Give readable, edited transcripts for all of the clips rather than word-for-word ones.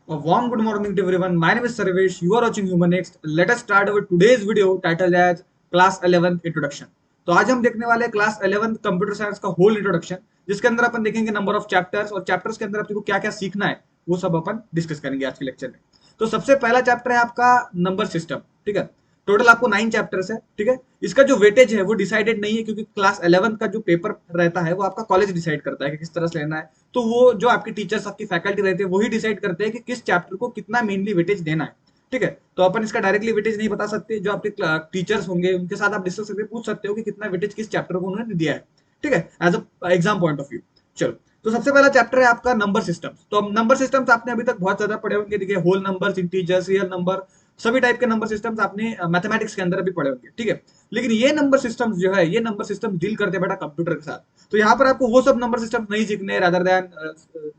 A warm good morning to everyone. My name is Sarvesh. You are watching Human Next. Let us start our today's video titled as Class 11 Introduction. तो आज हम देखने वाले हैं class 11 computer science का whole introduction, जिसके अंदर अपन देखेंगे नंबर ऑफ चैप्टर्स और चैप्टर्स के अंदर आपको क्या क्या सीखना है वो सब अपन डिस्कस करेंगे आज के लेक्चर में। तो सबसे पहला चैप्टर है आपका नंबर सिस्टम। ठीक है, टोटल आपको 9 चैप्टर्स है। ठीक है, इसका जो वेटेज है वो डिसाइडेड नहीं है, क्योंकि क्लास 11 का जो पेपर रहता है वो आपका कॉलेज डिसाइड करता है कि किस तरह से लेना है। तो वो जो आपकी टीचर्स, आपकी फैकल्टी रहते हैं, वही डिसाइड करते हैं कि किस चैप्टर को कितना मेनली वेटेज देना है। ठीक है, तो अपन इसका डायरेक्टली वेटेज नहीं बता सकते। जो आपके टीचर्स होंगे उनके साथ आप डिस्कस करके पूछ सकते हो कि कितना वेटेज किस चैप्टर को उन्होंने दिया है। ठीक है, as a exam point of view. चलो, तो सबसे पहला चैप्टर है आपका नंबर सिस्टम्स। तो अब नंबर सिस्टम्स आपने अभी तक बहुत ज्यादा पढ़े होंगे। देखिए, whole numbers, integers, real number, सभी टाइप के नंबर सिस्टम्स आपने मैथमेटिक्स के अंदर भी पढ़े होंगे। ठीक है, लेकिन ये नंबर सिस्टम्स जो है, ये नंबर सिस्टम डील करते हैं बेटा कंप्यूटर के साथ। तो यहाँ पर आपको वो सब नंबर सिस्टम नहीं सीखने, rather than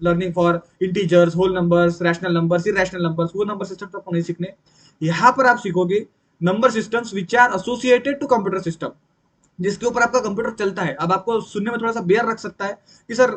learning for integers, whole numbers, rational numbers, irrational numbers, वो नंबर सिस्टम आपको नहीं सीखने। यहाँ पर आप सीखोगे number systems which are associated to computer system, जिसके ऊपर आपका कंप्यूटर चलता है। अब आपको सुनने में थोड़ा सा बेयर रख सकता है कि सर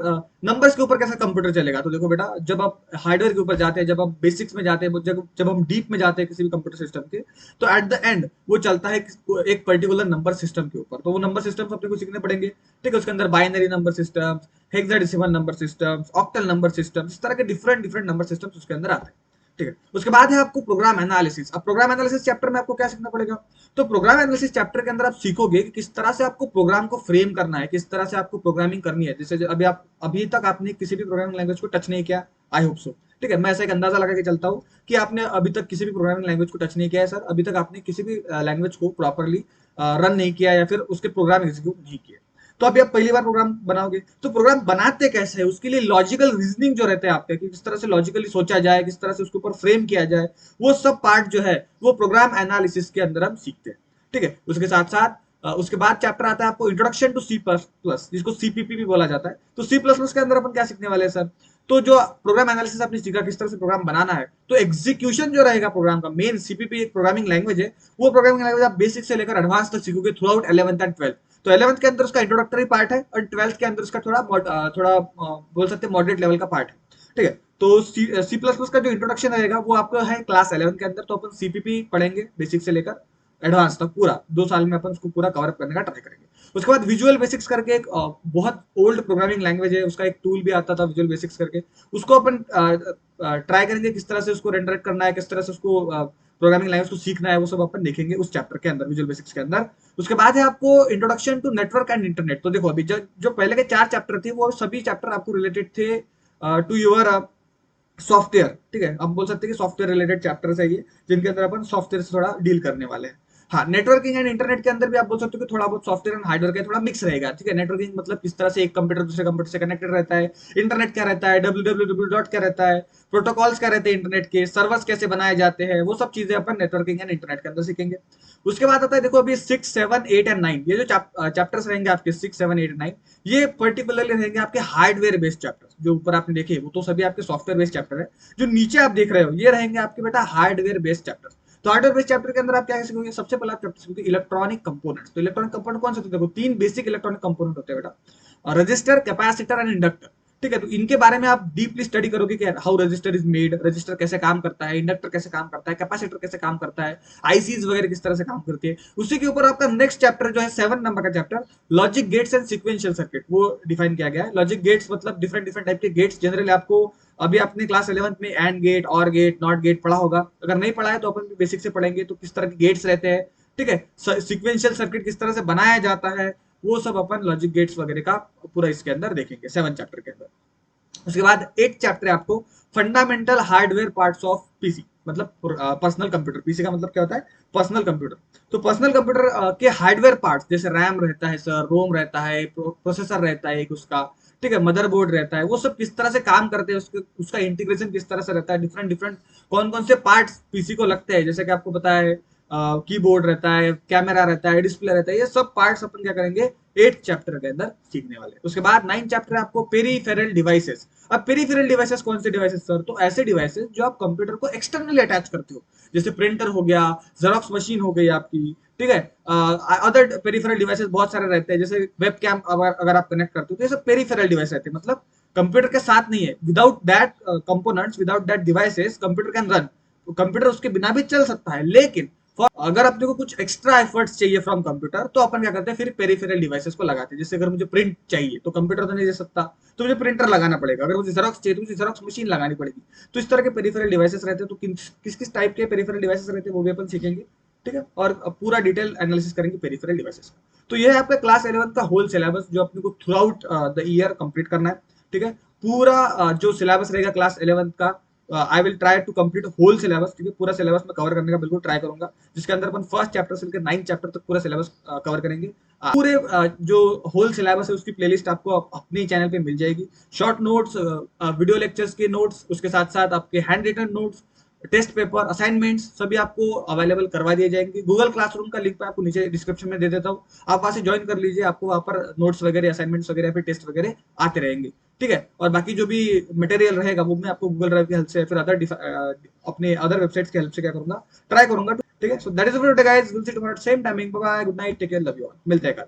नंबर्स के ऊपर कैसा कंप्यूटर चलेगा। तो देखो बेटा, जब आप हार्डवेयर के ऊपर जाते हैं, जब आप बेसिक्स में जाते हैं, जब जब हम डीप में जाते हैं किसी भी कंप्यूटर सिस्टम के, तो एट द एंड वो चलता है एक पर्टिकुलर नंबर सिस्टम के ऊपर। तो वो नंबर सिस्टम अपने को सीखने पड़ेंगे। ठीक है, उसके अंदर binary number system, hexadecimal number systems, octal number systems, इस तरह के डिफरेंट डिफरेंट नंबर सिस्टम्स उसके अंदर आते हैं। ठीक है, उसके बाद है आपको प्रोग्राम एनालिसिस। अब प्रोग्राम एनालिसिस चैप्टर में आपको क्या सीखना पड़ेगा? तो प्रोग्राम एनालिसिस चैप्टर के अंदर आप सीखोगे कि किस तरह से आपको प्रोग्राम को फ्रेम करना है, किस तरह से आपको प्रोग्रामिंग करनी है। जैसे अभी तक आपने किसी भी प्रोग्रामिंग लैंग्वेज को टच नहीं किया, आई होप सो। ठीक है, मैं ऐसा एक अंदाजा लगा के चलता हूँ कि आपने अभी तक किसी भी प्रोग्रामिंग लैंग्वेज को टच नहीं किया है सर। अभी तक आपने किसी भी लैंग्वेज को प्रॉपरली रन नहीं किया या फिर उसके प्रोग्राम एग्जीक्यूट नहीं किए। तो अभी आप पहली बार प्रोग्राम बनाओगे, तो प्रोग्राम बनाते कैसे है, उसके लिए लॉजिकल रीजनिंग जो रहता है आपका, कि किस तरह से लॉजिकली सोचा जाए, किस तरह से उसके ऊपर फ्रेम किया जाए, वो सब पार्ट जो है वो प्रोग्राम एनालिसिस के अंदर हम सीखते हैं। ठीक है, उसके साथ साथ उसके बाद चैप्टर आता है आपको introduction to C plus plus, जिसको सीपीपी भी बोला जाता है। तो सी प्लस प्लस के अंदर अपन क्या सीखने वाले हैं सर? तो जो प्रोग्राम एनालिसिस आपने सीखा, किस तरह से प्रोग्राम बनाना है, तो एग्जीक्यूशन जो रहेगा प्रोग्राम का, मेन सीपीपी एक प्रोग्रामिंग लैंग्वेज है, वो प्रोग्रामिंग लैंग्वेज आप बेसिक से लेकर एडवांस तक सीखोगे through out 11th and 12th। तो 11th के अंदर उसका इंट्रोडक्टरी पार्ट है और 12th के अंदर उसका थोड़ा बोल सकते हैं मॉडरेट लेवल का पार्ट है। ठीक है, तो सी प्लस प्लस का जो इंट्रोडक्शन रहेगा वो आपका है क्लास 11 के अंदर। तो अपन सीपीपी पढ़ेंगे बेसिक से लेकर एडवांस तक, पूरा 2 साल में अपन उसको पूरा कवर अप करने का ट्राई करेंगे। उसके बाद विजुअल बेसिक्स करके एक बहुत ओल्ड प्रोग्रामिंग लैंग्वेज है, उसका एक टूल भी आता था विजुअल बेसिक्स करके, उसको अपन ट्राई करेंगे किस तरह से उसको रेंडर करना है, किस तरह से उसको प्रोग्रामिंग लैंग्वेज को सीखना है, वो सब अपन देखेंगे उस चैप्टर के अंदर, विजुअल बेसिक्स के अंदर। उसके बाद है आपको introduction to network and internet. तो देखो, अभी जो पहले के 4 चैप्टर थे वो सभी चैप्टर आपको रिलेटेड थे टू योर सॉफ्टवेयर। ठीक है, हम बोल सकते हैं कि सॉफ्टवेयर रिलेटेड चैप्टर्स है ये, जिनके अंदर अपन सॉफ्टवेयर से थोड़ा डील करने वाले हैं। हाँ, नेटवर्किंग एंड इंटरनेट के अंदर भी आप बोल सकते हो कि थोड़ा बहुत सॉफ्टवेयर एंड हार्डवेयर का थोड़ा मिक्स रहेगा। ठीक है, नेटवर्किंग मतलब किस तरह से एक कंप्यूटर दूसरे कंप्यूटर से कनेक्टेड रहता है, इंटरनेट क्या रहता है, डब्ल्यू डॉट क्या रहता है, प्रोटोकॉल्स क्या रहते हैं इंटरनेट के, सर्वर्स कैसे बनाए जाते हैं, वो सब चीजें अपन नेटवर्किंग एंड इंटरनेट के अंदर सीखेंगे। उसके बाद आता है, देखो अभी 6, 7, 8 एंड 9, ये जो चैप्टर्स रहेंगे आपके 6, 7, 8 एंड 9, ये पर्टिकुलरली रहेंगे आपके हार्डवेयर बेस्ड चैप्टर्स। जो ऊपर आपने देखे वो तो सभी आपके सॉफ्टवेयर बेस्ड चैप्टर है। जो नीचे आप देख रहे हो ये रहेंगे आपके बेटा हार्डवेयर बेस्ड चैप्टर। तो हार्डवेयर बेस्ड चैप्टर के अंदर आप क्या सीखोगे? सबसे पहले आप चैप्टर सीखोगे इलेक्ट्रॉनिक कंपोनेंट्स। तो इलेक्ट्रॉनिक कंपोनेंट कौन से होते हैं? देखो, 3 बेसिक इलेक्ट्रॉनिक कंपोनेंट होते हैं बेटा, रजिस्टर, कैपेसिटर एंड इंडक्टर। ठीक है, तो इनके बारे में आप डीपली स्टडी करोगे कि how register is made, register कैसे काम करता है, इंडक्टर कैसे काम करता है, कैपेसिटर कैसे काम करता है, आईसीज वगैरह किस तरह से काम करती है। उसी के ऊपर आपका नेक्स्ट चैप्टर जो है 7 नंबर का chapter, logic gates and sequential circuit, वो डिफाइन किया गया है। लॉजिक गेट्स मतलब डिफरेंट डिफरेंट टाइप के गेट्स। जनरली आपको अभी अपने क्लास 11th में एंड गेट, और गेट, नॉट गेट पढ़ा होगा। अगर नहीं पढ़ा है तो अपन बेसिक से पढ़ेंगे, तो किस तरह के गेट्स रहते हैं। ठीक है, सीक्वेंशियल सर्किट किस तरह से बनाया जाता है, वो सब अपन लॉजिक गेट्स वगैरह का पूरा इसके अंदर देखेंगे 7 चैप्टर के अंदर। उसके बाद एक चैप्टर है आपको fundamental hardware parts of PC, मतलब पर्सनल कंप्यूटर। पीसी का मतलब क्या होता है? Personal computer. तो पर्सनल कंप्यूटर के हार्डवेयर पार्ट्स, जैसे रैम रहता है सर, रोम रहता है, प्रोसेसर रहता है एक उसका, ठीक है, मदरबोर्ड रहता है, वो सब किस तरह से काम करते हैं, उसका इंटीग्रेशन किस तरह से रहता है, डिफरेंट डिफरेंट कौन कौन से पार्ट्स पीसी को लगते हैं, जैसे कि आपको पता है कीबोर्ड रहता है, कैमरा रहता है, डिस्प्ले रहता है, ये सब पार्ट्स अपन क्या करेंगे 8 चैप्टर के अंदर सीखने वाले। उसके बाद 9 चैप्टर है आपको पेरीफेरल डिवाइसेस। अब पेरीफेरल डिवाइसेस कौन से डिवाइसेस सर? तो ऐसे डिवाइसेस जो आप कंप्यूटर को एक्सटर्नली अटैच करते हो, जैसे प्रिंटर हो गया, जेरोक्स मशीन हो गई आपकी। ठीक है, अदर पेरीफेरल डिवाइसेस बहुत सारे रहते हैं, जैसे वेब कैम अगर आप कनेक्ट करते हो, तो ये सब पेरीफेरल डिवाइस रहते हैं। मतलब कंप्यूटर के साथ नहीं है, without that components, without that devices computer can run. तो कंप्यूटर उसके बिना भी चल सकता है, लेकिन अगर अपने को कुछ एक्स्ट्रा एफर्ट्स चाहिए फ्रॉम कंप्यूटर तो अपन क्या करते हैं, फिर पेरिफेरल डिवाइसेस को लगाते हैं। जैसे अगर मुझे प्रिंट चाहिए तो कंप्यूटर तो नहीं दे सकता, तो मुझे प्रिंटर लगाना पड़ेगा। अगर मुझे जेरोक्स चाहिए तो मुझे जेरोक्स मशीन लगानी पड़ेगी। तो इस तरह के पेरिफेरल डिवाइसेस रहते हैं। तो किस किस टाइप के पेरिफेरल डिवाइसेस रहते हैं वो भी अपन सीखेंगे, ठीक है। और पूरा डिटेल एनालिसिस करेंगे पेरिफेरल डिवाइसेस का। तो ये है आपका क्लास 11 का होल सिलेबस जो अपने को through out the year complete करना है, ठीक है। पूरा जो सिलेबस रहेगा क्लास 11 का, I will try to complete whole syllabus, ठीक है। पूरा सिलेबस में कवर करने का बिल्कुल ट्राई करूंगा, जिसके अंदर अपन फर्स्ट चैप्टर से लेकर 9th चैप्टर तक पूरा सिलेबस कवर करेंगे। पूरे जो होल सिलेबस है उसकी प्लेलिस्ट आपको अपने चैनल पे मिल जाएगी। शॉर्ट नोट्स, वीडियो लेक्चर्स के नोट्स, उसके साथ साथ आपके handwritten notes, test paper, assignments सभी आपको अवेलेबल करवा दिए जाएंगे। गूगल क्लासरूम का लिंक मैं आपको नीचे डिस्क्रिप्शन में दे देता हूँ, आप वहां से ज्वाइन कर लीजिए। आपको वहां पर नोट्स वगैरह, असाइनमेंट्स वगैरह, फिर टेस्ट वगैरह आते रहेंगे, ठीक है। और बाकी जो भी मटेरियल रहेगा वो मैं आपको गूगल ड्राइव की हेल्प से, फिर अपने अदर वेबसाइट्स की हेल्प से क्या करूंगा, ट्राई करूंगा, ठीक है। So that is it guys, will see tomorrow same timing. Bye bye, good night, take care, love you all, मिलते हैं कल।